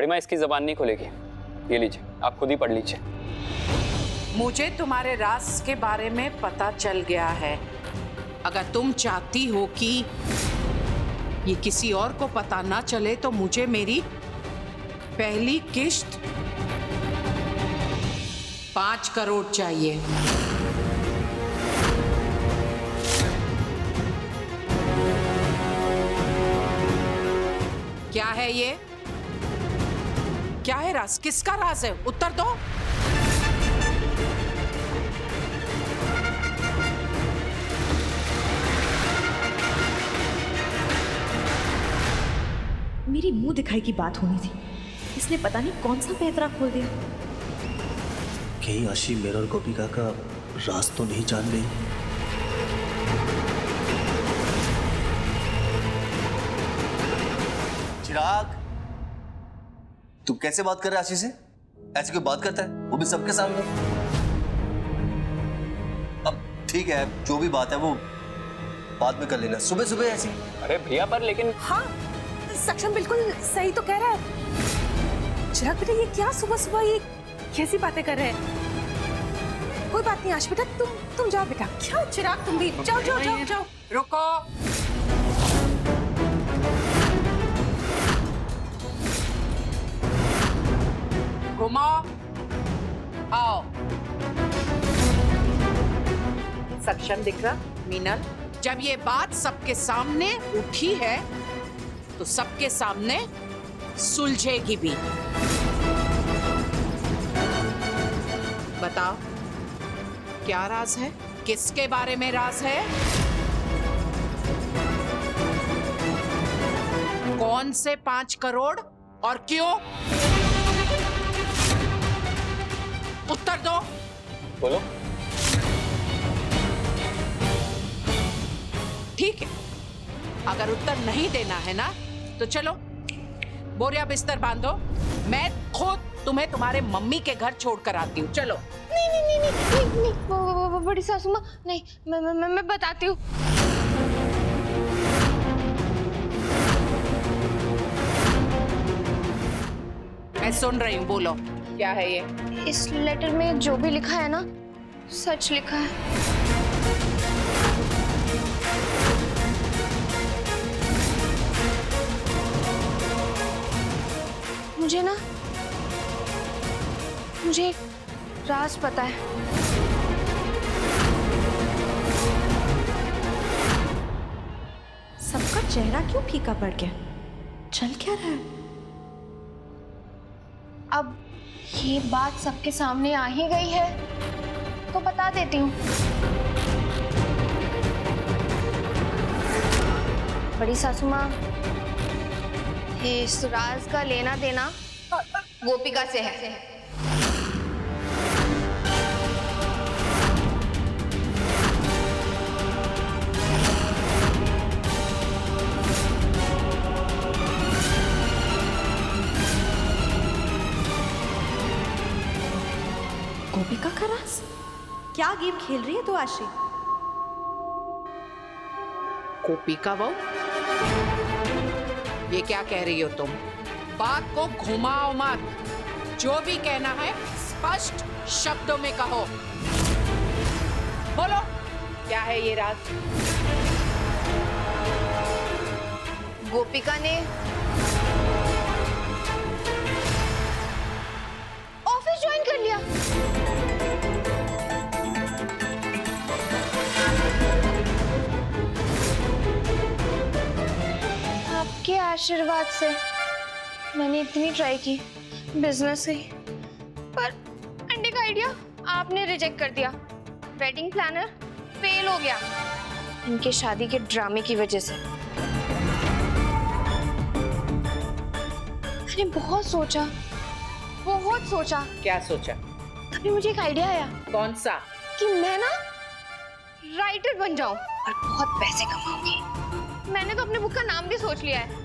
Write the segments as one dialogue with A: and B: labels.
A: बड़ी माँ इसकी जबान नहीं खोलेगी। ये लीजिए, आप खुद ही पढ़ लीजिए।
B: मुझे तुम्हारे राज के बारे में पता चल गया है। अगर तुम चाहती हो कि ये किसी और को पता ना चले तो मुझे मेरी पहली किश्त 5 करोड़ चाहिए। क्या है ये? क्या है राज? किसका राज है? उत्तर दो।
C: मेरी मुंह दिखाई की बात होनी थी, इसने पता नहीं कौन सा पैतरा खोल दिया।
D: कहीं आशी मेरा और गोपिका का राज तो नहीं जान गई? चिराग, तू कैसे बात कर रहा है आशी से? ऐसे कोई बात करता है, वो भी सबके सामने? अब ठीक है, जो भी बात है वो बाद में कर लेना, सुबह सुबह ऐसी।
A: अरे भैया पर लेकिन
E: हाँ, सक्षम बिल्कुल सही तो कह रहा है। चिराग बेटा, ये क्या सुबह सुबह ये कैसी बातें कर रहे हैं? कोई बात नहीं आश बेटा, तुम जाओ बेटा। क्या चिराग, तुम भी जाओ जाओ जाओ जाओ।
B: रुको। घुमाओ, आओ। सक्षम दिख रहा? मीनल, जब ये बात सबके सामने उठी है तो सबके सामने सुलझेगी भी। बताओ, क्या राज है? किसके बारे में राज है? कौन से 5 करोड़ और क्यों? उत्तर दो।
A: बोलो।
B: ठीक है, अगर उत्तर नहीं देना है ना तो चलो बोरिया बिस्तर बांधो, मैं खुद तुम्हें तुम्हारे मम्मी के घर छोड़कर आती हूँ। चलो।
F: नहीं नहीं नहीं नहीं नहीं, नहीं। वो बड़ी सासू माँ, नहीं, मैं बताती हूँ।
B: मैं सुन रही हूँ, बोलो क्या है ये?
F: इस लेटर में जो भी लिखा है ना, सच लिखा है। मुझे एक राज पता है।
C: सबका चेहरा क्यों फीका पड़ गया? चल क्या रहा है?
F: अब ये बात सबके सामने आ ही गई है तो बता देती हूँ। बड़ी सासू माँ, इस राज का लेना देना गोपिका से है।
C: गोपिका का राज? क्या गेम खेल रही है तू आशी?
B: गोपिका बहू, ये क्या कह रही हो तुम? बात को घुमाओ मत, जो भी कहना है स्पष्ट शब्दों में कहो। बोलो, क्या है ये राज?
F: गोपिका ने ऑफिस ज्वाइन कर लिया। आपके आशीर्वाद से मैंने इतनी ट्राई की बिजनेस की, पर अंडे का आइडिया आपने रिजेक्ट कर दिया। वेडिंग प्लानर फेल हो गया इनके शादी के ड्रामे की वजह से। मैंने बहुत सोचा।
B: क्या सोचा?
F: तभी मुझे एक आइडिया आया।
B: कौन सा?
F: कि मैं ना राइटर बन जाऊं और बहुत पैसे कमाऊंगी। मैंने तो अपने बुक का नाम भी सोच लिया है,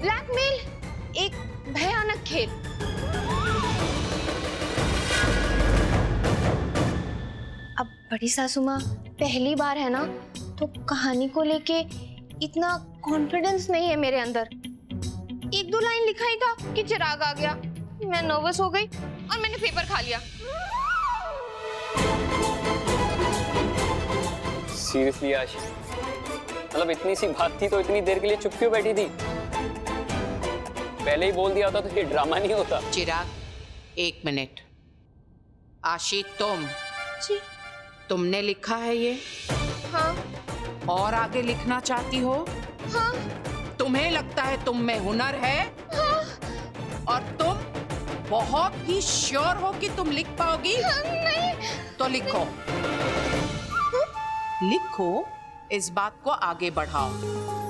F: ब्लैकमेल, एक भयानक खेल। अब बड़ी सासू माँ, पहली बार है ना, तो कहानी को लेके इतना कॉन्फिडेंस नहीं है मेरे अंदर। एक एक दो लाइन लिखा ही था कि चिराग आ गया। मैं नर्वस हो गई और मैंने पेपर खा लिया।
A: सीरियसली आशी, मतलब इतनी सी बात थी तो इतनी देर के लिए चुप क्यों बैठी थी? पहले ही बोल दिया होता तो ये ड्रामा नहीं होता।
B: चिराग, एक मिनट। आशी,
F: जी
B: तुमने लिखा है ये?
F: हाँ।
B: और आगे लिखना चाहती हो?
F: हाँ।
B: तुम्हें लगता है तुम में हुनर है?
F: हाँ।
B: और तुम बहुत ही श्योर हो कि तुम लिख पाओगी?
F: नहीं।
B: तो लिखो। लिखो, इस बात को आगे बढ़ाओ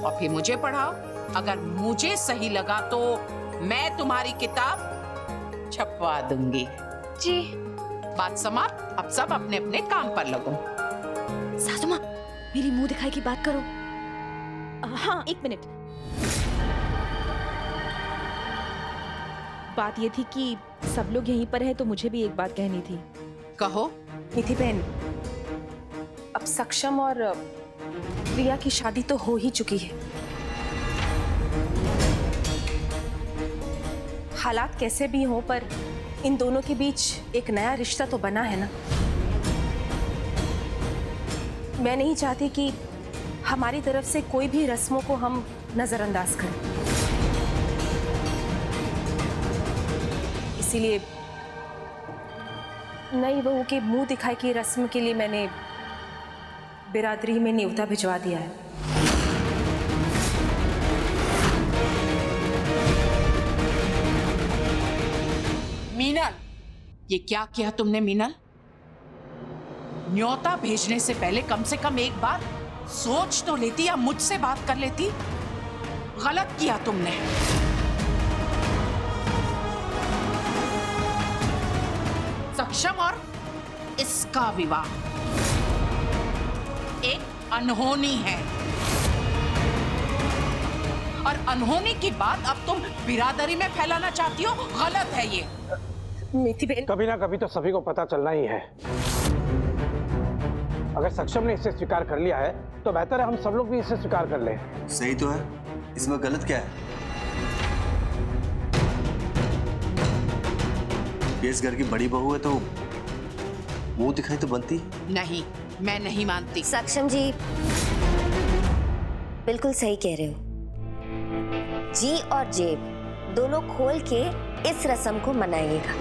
B: और फिर मुझे पढ़ाओ। अगर मुझे सही लगा तो मैं तुम्हारी किताब छपवा दूंगी।
F: जी।
B: बात समाप्त। अब सब अपने अपने काम पर लगो।
C: सासू माँ, मेरी मुंह दिखाई की बात करो। हाँ, एक मिनट। बात ये थी कि सब लोग यहीं पर हैं तो मुझे भी एक बात कहनी थी।
B: कहो।
E: निधि बहन, अब सक्षम और प्रिया की शादी तो हो ही चुकी है। हालात कैसे भी हों, पर इन दोनों के बीच एक नया रिश्ता तो बना है ना। मैं नहीं चाहती कि हमारी तरफ से कोई भी रस्मों को हम नजरअंदाज करें। इसीलिए नई बहू के मुंह दिखाई की रस्म के लिए मैंने बिरादरी में न्योता भिजवा दिया है।
B: मीनल, ये क्या किया तुमने मीनल? न्योता भेजने से पहले कम से कम एक बार सोच तो लेती या मुझसे बात कर लेती। गलत किया तुमने। सक्षम और इसका विवाह एक अनहोनी है, और अनहोनी की बात अब तुम बिरादरी में फैलाना चाहती हो। गलत है ये।
E: मीठी बहन,
G: कभी ना कभी तो सभी को पता चलना ही है। अगर सक्षम ने इसे स्वीकार कर लिया है तो बेहतर है हम सब लोग भी इसे स्वीकार कर लें।
D: सही तो है, इसमें गलत क्या है? ये इस घर की बड़ी बहू है तो मुंह दिखाई तो बनती।
B: नहीं, मैं नहीं मानती।
H: सक्षम जी बिल्कुल सही कह रहे हो। जी और जेब दोनों खोल के इस रस्म को मनाइएगा।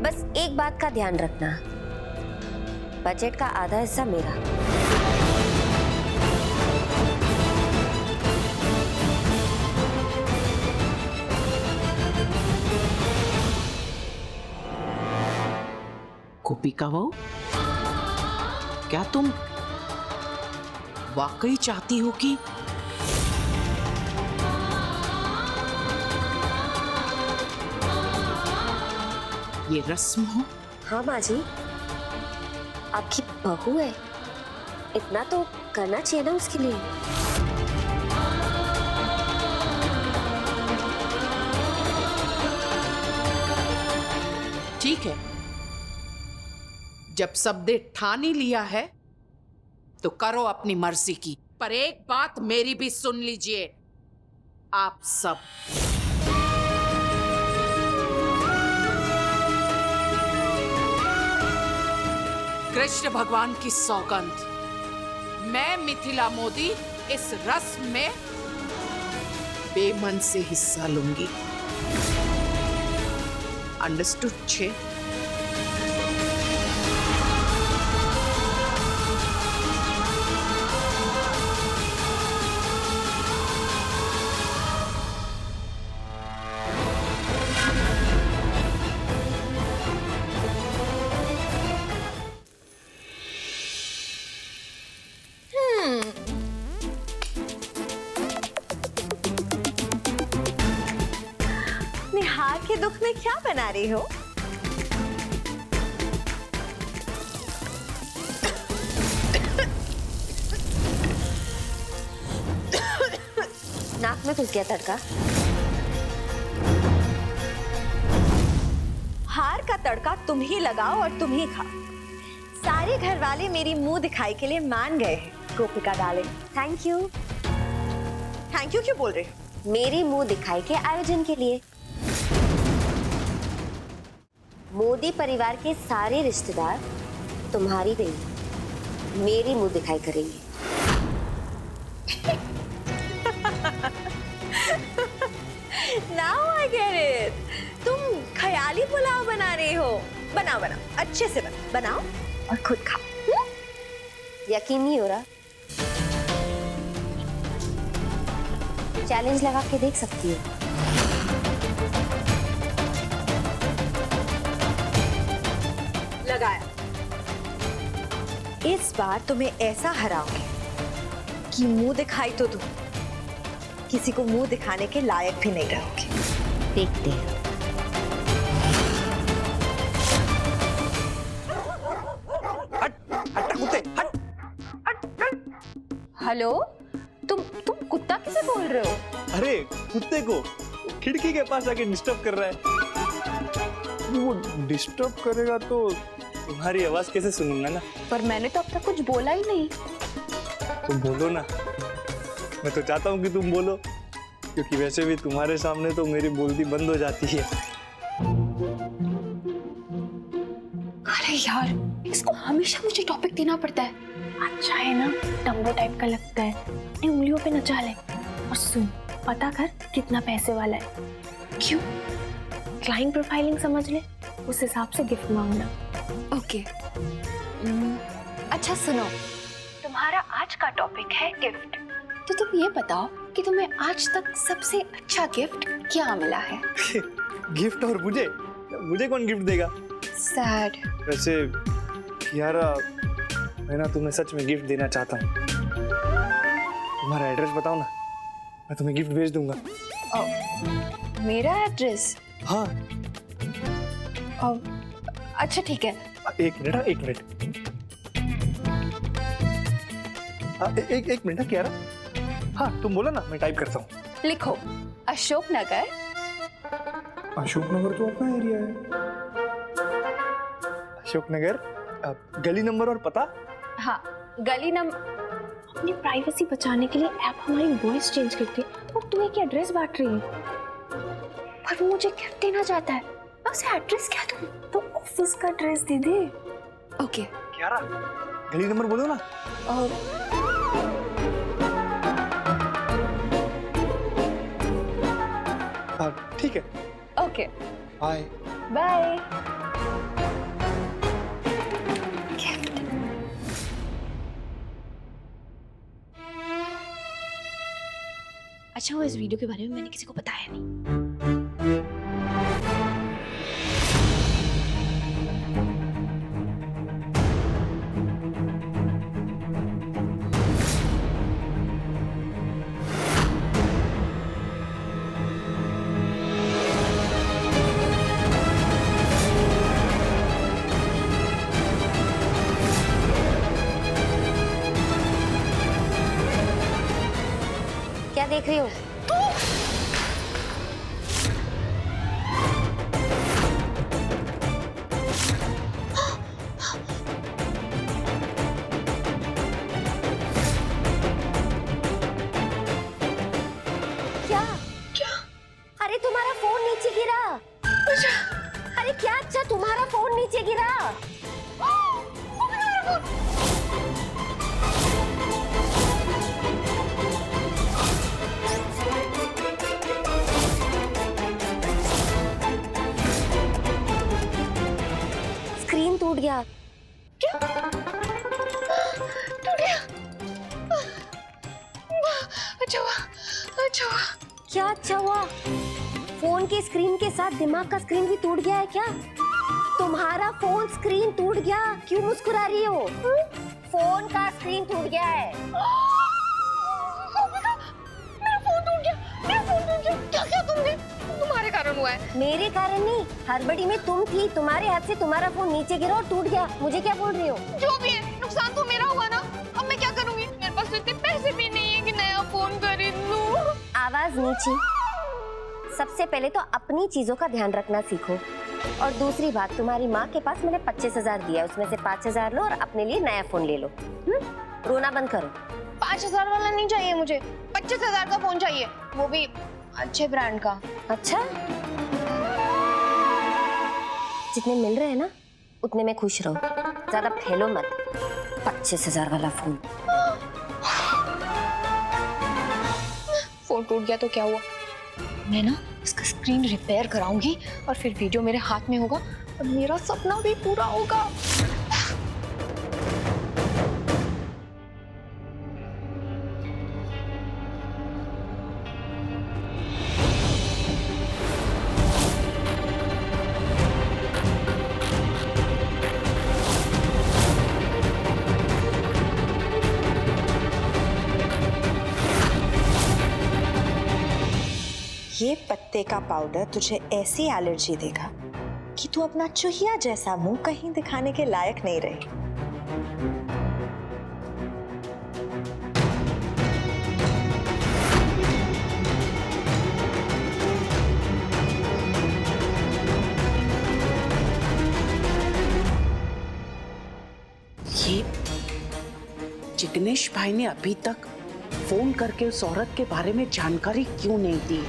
H: बस एक बात का ध्यान रखना, बजट का आधा हिस्सा मेरा।
B: गोपिका बहू, क्या तुम वाकई चाहती हो कि ये रस्म हो?
H: हाँ माँ जी, आपकी बहू है, इतना तो करना चाहिए ना उसके लिए।
B: ठीक है, जब सबने ठान ही लिया है तो करो अपनी मर्जी की। पर एक बात मेरी भी सुन लीजिए आप सब। कृष्ण भगवान की सौगंध, मैं मिथिला मोदी इस रस्म में बेमन से हिस्सा लूंगी। अंडरस्टूड छे?
H: निहार के दुख में क्या बना रही हो? नाक में घुस गया तड़का। हार का तड़का तुम ही लगाओ और तुम ही खाओ। सारे घर वाले मेरी मुंह दिखाई के लिए मान गए हैं। गोपिका darling, thank you.
I: Thank you क्यों बोल रहे?
H: मेरी मुंह दिखाई के आयोजन के लिए। मोदी परिवार के सारे रिश्तेदार तुम्हारी नहीं, मेरी मुंह दिखाई करेंगे।
I: Now I get it. तुम ख्याली पुलाव बना रही हो। बनाओ बनाओ, अच्छे से बनाओ और खुद खाओ।
H: यकीन नहीं हो रहा? चैलेंज लगा के देख सकती हो।
I: लगाया। इस बार तुम्हें ऐसा हराओगे कि मुंह दिखाई तो दूं, किसी को मुंह दिखाने के लायक भी नहीं रहोगे।
H: देखते हैं।
C: हेलो, तुम कुत्ता किसे बोल रहे हो?
J: अरे कुत्ते को खिड़की के पास आके डिस्टर्ब कर रहा है। वो डिस्टर्ब करेगा तो तुम्हारी आवाज कैसे सुनूंगा ना?
C: पर मैंने तो अब तक कुछ बोला ही नहीं।
J: तुम बोलो ना, मैं तो चाहता हूँ कि तुम बोलो, क्योंकि वैसे भी तुम्हारे सामने तो मेरी बोलती बंद हो जाती है।
F: अरे यार, इसको हमेशा मुझे टॉपिक देना पड़ता है। अच्छा है ना, टम्बो टाइप का लगता है, अपनी उंगलियों पे नचा ले। और सुन, पता कर कितना पैसे वाला है। क्यों? क्लाइंट प्रोफाइलिंग समझ ले, उस हिसाब से गिफ्ट मांगना। ओके। अच्छा सुनो, तुम्हारा आज का टॉपिक है गिफ्ट। तो तुम ये बताओ कि तुम्हें आज तक सबसे अच्छा गिफ्ट क्या मिला है?
J: गिफ्ट? और मुझे कौन गिफ्ट देगा?
F: सैड।
J: वैसे कियारा, मैं ना तुम्हें सच में गिफ्ट देना चाहता हूँ। तुम्हारा एड्रेस बताओ ना, मैं तुम्हें गिफ्ट भेज दूंगा।
F: मेरा एड्रेस?
J: हाँ।
F: अच्छा ठीक है।
J: एक मिनट। एक मिनट कियारा। हाँ तुम बोलो ना, मैं टाइप करता हूँ।
F: लिखो, अशोक नगर।
J: अशोक नगर तो अपना एरिया है। अशोक नगर, गली नंबर और पता?
F: हाँ, गली नंबर। अपनी प्राइवेसी बचाने के लिए ऐप हमारी वॉइस चेंज करती है और तू एक एड्रेस बांट रही है। पर वो मुझे गिफ्ट देना चाहता है, मैं उसे एड्रेस क्या दूं? तो ऑफिस का एड्रेस दे दे। ओके।
J: कियारा, गली नंबर बोलो ना। ठीक है।
F: ओके।
J: बाय।
F: बाय।
C: अच्छा, वो इस वीडियो के बारे में मैंने किसी को बताया नहीं।
H: क्या देख रही हो? क्या? अरे तुम्हारा फोन नीचे गिरा। अरे क्या? अच्छा तुम्हारा फोन नीचे गिरा। स्क्रीन टूट गया।
F: क्या? टूट गया? अच्छा हुआ।
H: क्या अच्छा हुआ? फोन के स्क्रीन के साथ दिमाग का स्क्रीन भी टूट गया है क्या? तुम्हारा फोन स्क्रीन टूट गया, क्यों मुस्कुरा रही हो? फोन का स्क्रीन टूट गया है।
F: मेरा फोन टूट गया। क्या किया तुमने? तुम्हारे कारण हुआ है।
H: मेरे कारण नहीं, हड़बड़ी में तुम थी, तुम्हारे हाथ से तुम्हारा फोन नीचे गिरा और टूट गया। मुझे क्या बोल रही हो?
F: जो भी है, नुकसान तो मेरा हुआ ना। अब मैं क्या करूंगी? मेरे पास तो इतने पैसे भी नहीं है कि नया फोन खरीद लूं।
H: आवाज नीची। सबसे पहले तो अपनी चीजों का ध्यान रखना सीखो। और दूसरी बात, तुम्हारी माँ के पास मैंने 25,000 दिया, उसमें से 5,000 लो और अपने लिए नया फोन ले लो। रोना बंद करो।
F: 5,000 वाला नहीं चाहिए मुझे, 25,000 का फोन चाहिए, वो भी अच्छे ब्रांड का।
H: अच्छा, जितने मिल रहे हैं ना उतने में खुश रहो, ज्यादा फैलो मत। 25,000 वाला फोन।
F: फोन टूट गया तो क्या हुआ, मैं ना इसका स्क्रीन रिपेयर कराऊंगी और फिर वीडियो मेरे हाथ में होगा और मेरा सपना भी पूरा होगा।
I: ये पत्ते का पाउडर तुझे ऐसी एलर्जी देगा कि तू अपना चूहिया जैसा मुंह कहीं दिखाने के लायक नहीं रही।
B: ये जिग्नेश भाई ने अभी तक फोन करके उस औरत के बारे में जानकारी क्यों नहीं दी?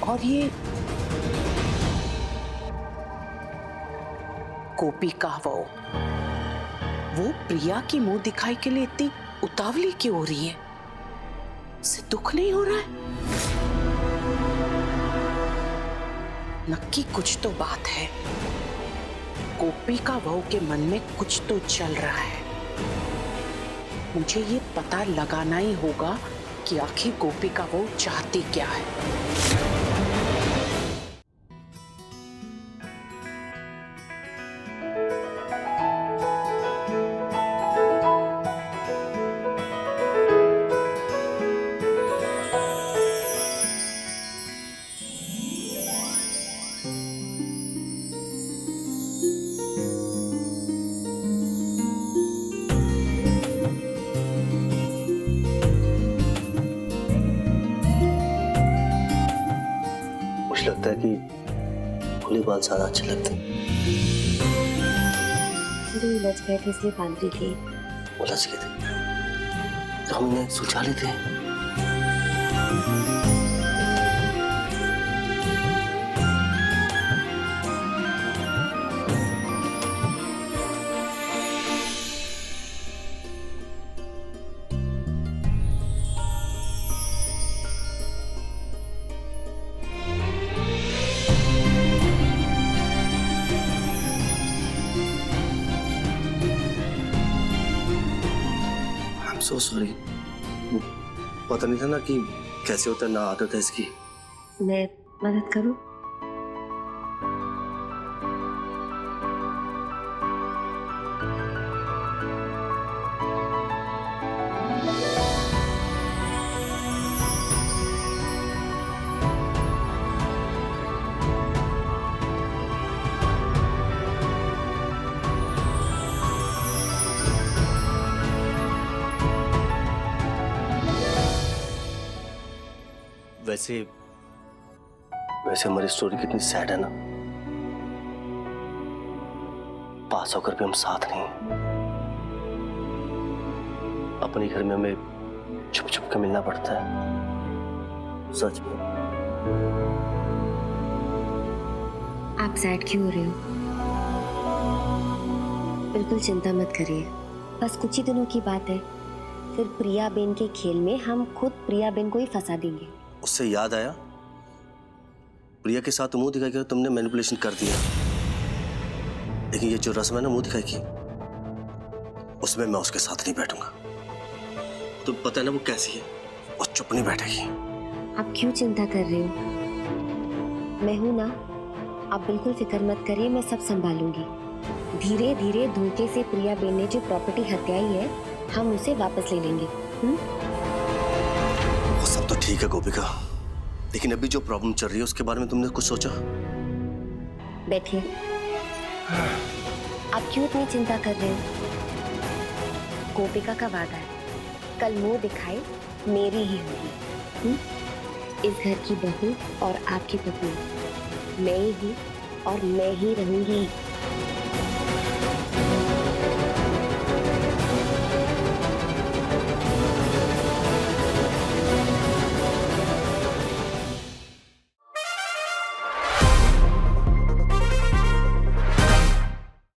B: और ये गोपी का वो प्रिया की मुंह दिखाई के लिए इतनी उतावली क्यों हो रही है? उसे दुख नहीं हो रहा है? नक्की कुछ तो बात है। गोपी का बहू के मन में कुछ तो चल रहा है। मुझे ये पता लगाना ही होगा कि आखिर गोपी का बहू चाहती क्या है।
D: लगता है कि खुले बाल ज्यादा अच्छे लगते हैं।
H: उलझ गए थे इसलिए बांध रही थी।
D: उलझ गए थे तो हम इन्हें सुलझा लेते हैं। So sorry. पता नहीं था ना कि कैसे होता है, ना आदत है इसकी।
H: मैं मदद करूं?
D: वैसे हमारी स्टोरी कितनी सैड है ना। पास होकर भी हम साथ नहीं हैं। अपने घर में हमें छुप छुप के मिलना पड़ता है। सच में।
H: आप सैड क्यों हो रहे हो? बिल्कुल चिंता मत करिए, बस कुछ ही दिनों की बात है। फिर प्रिया बेन के खेल में हम खुद प्रिया बेन को ही फंसा देंगे।
D: उससे याद आया, प्रिया के साथ मुंह दिखाई के तुमने मैनिपुलेशन कर दिया, लेकिन ये जो रस्म है ना मुंह दिखाई की, उसमें मैं उसके साथ नहीं बैठूंगा। तो पता है ना वो कैसी है, वो चुप नहीं बैठेगी।
H: आप क्यों चिंता कर रहे हो? मैं हूं ना, आप बिल्कुल फिक्र मत करिए, मैं सब संभालूंगी। धीरे धीरे धोखे से प्रिया बेन ने जो प्रॉपर्टी हत्याई है, हम उसे वापस ले लेंगे।
D: वो सब तो ठीक है गोपिका, लेकिन अभी जो प्रॉब्लम चल रही है उसके बारे में तुमने कुछ सोचा?
H: बैठिए। आप क्यों इतनी चिंता कर रहे हो? गोपिका का वादा है, कल मुंह दिखाई मेरी ही होगी। इस घर की बहू और आपकी पत्नी मैं ही हूँ और मैं ही रहूंगी।